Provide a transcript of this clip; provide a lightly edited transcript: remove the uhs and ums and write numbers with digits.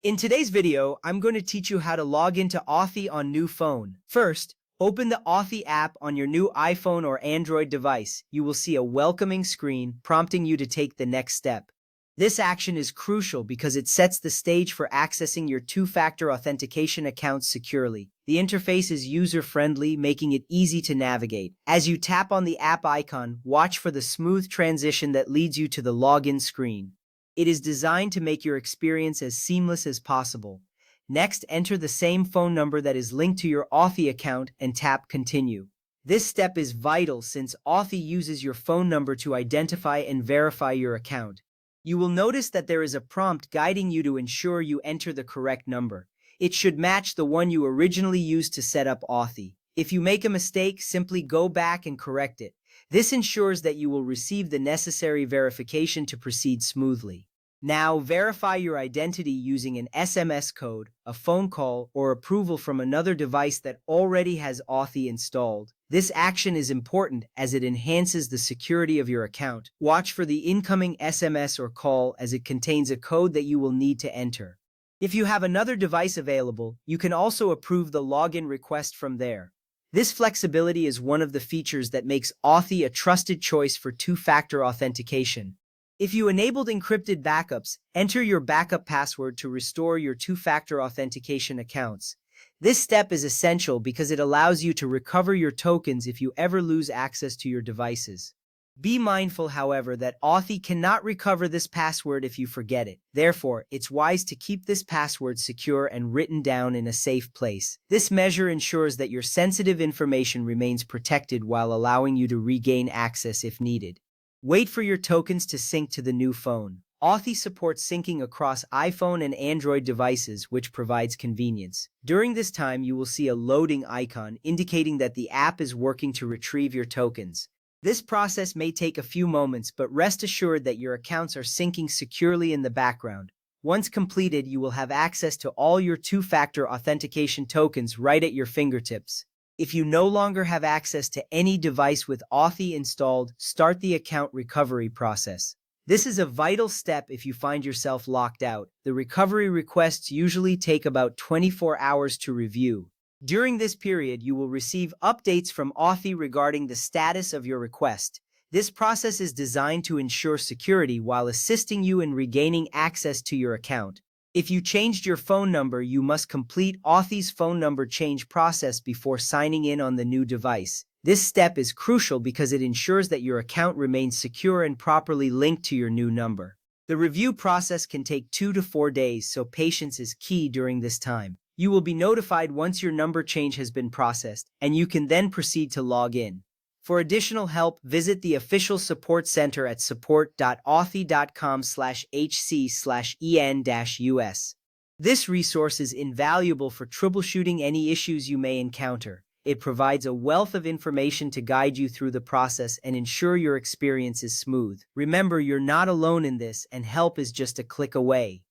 In today's video, I'm going to teach you how to log into Authy on new phone. First, open the Authy app on your new iPhone or Android device. You will see a welcoming screen prompting you to take the next step. This action is crucial because it sets the stage for accessing your two-factor authentication accounts securely. The interface is user-friendly, making it easy to navigate. As you tap on the app icon, watch for the smooth transition that leads you to the login screen. It is designed to make your experience as seamless as possible. Next, enter the same phone number that is linked to your Authy account and tap Continue. This step is vital since Authy uses your phone number to identify and verify your account. You will notice that there is a prompt guiding you to ensure you enter the correct number. It should match the one you originally used to set up Authy. If you make a mistake, simply go back and correct it. This ensures that you will receive the necessary verification to proceed smoothly. Now, verify your identity using an SMS code, a phone call, or approval from another device that already has Authy installed. This action is important as it enhances the security of your account. Watch for the incoming SMS or call as it contains a code that you will need to enter. If you have another device available, you can also approve the login request from there. This flexibility is one of the features that makes Authy a trusted choice for two-factor authentication. If you enabled encrypted backups, enter your backup password to restore your two-factor authentication accounts. This step is essential because it allows you to recover your tokens if you ever lose access to your devices. Be mindful, however, that Authy cannot recover this password if you forget it. Therefore, it's wise to keep this password secure and written down in a safe place. This measure ensures that your sensitive information remains protected while allowing you to regain access if needed. Wait for your tokens to sync to the new phone. Authy supports syncing across iPhone and Android devices, which provides convenience. During this time, you will see a loading icon indicating that the app is working to retrieve your tokens. This process may take a few moments, but rest assured that your accounts are syncing securely in the background. Once completed, you will have access to all your two-factor authentication tokens right at your fingertips. If you no longer have access to any device with Authy installed, start the account recovery process. This is a vital step if you find yourself locked out. The recovery requests usually take about 24 hours to review. During this period, you will receive updates from Authy regarding the status of your request. This process is designed to ensure security while assisting you in regaining access to your account. If you changed your phone number, you must complete Authy's phone number change process before signing in on the new device. This step is crucial because it ensures that your account remains secure and properly linked to your new number. The review process can take 2 to 4 days, so patience is key during this time. You will be notified once your number change has been processed, and you can then proceed to log in. For additional help, visit the official support center at support.authy.com/hc/en-us. This resource is invaluable for troubleshooting any issues you may encounter. It provides a wealth of information to guide you through the process and ensure your experience is smooth. Remember, you're not alone in this, and help is just a click away.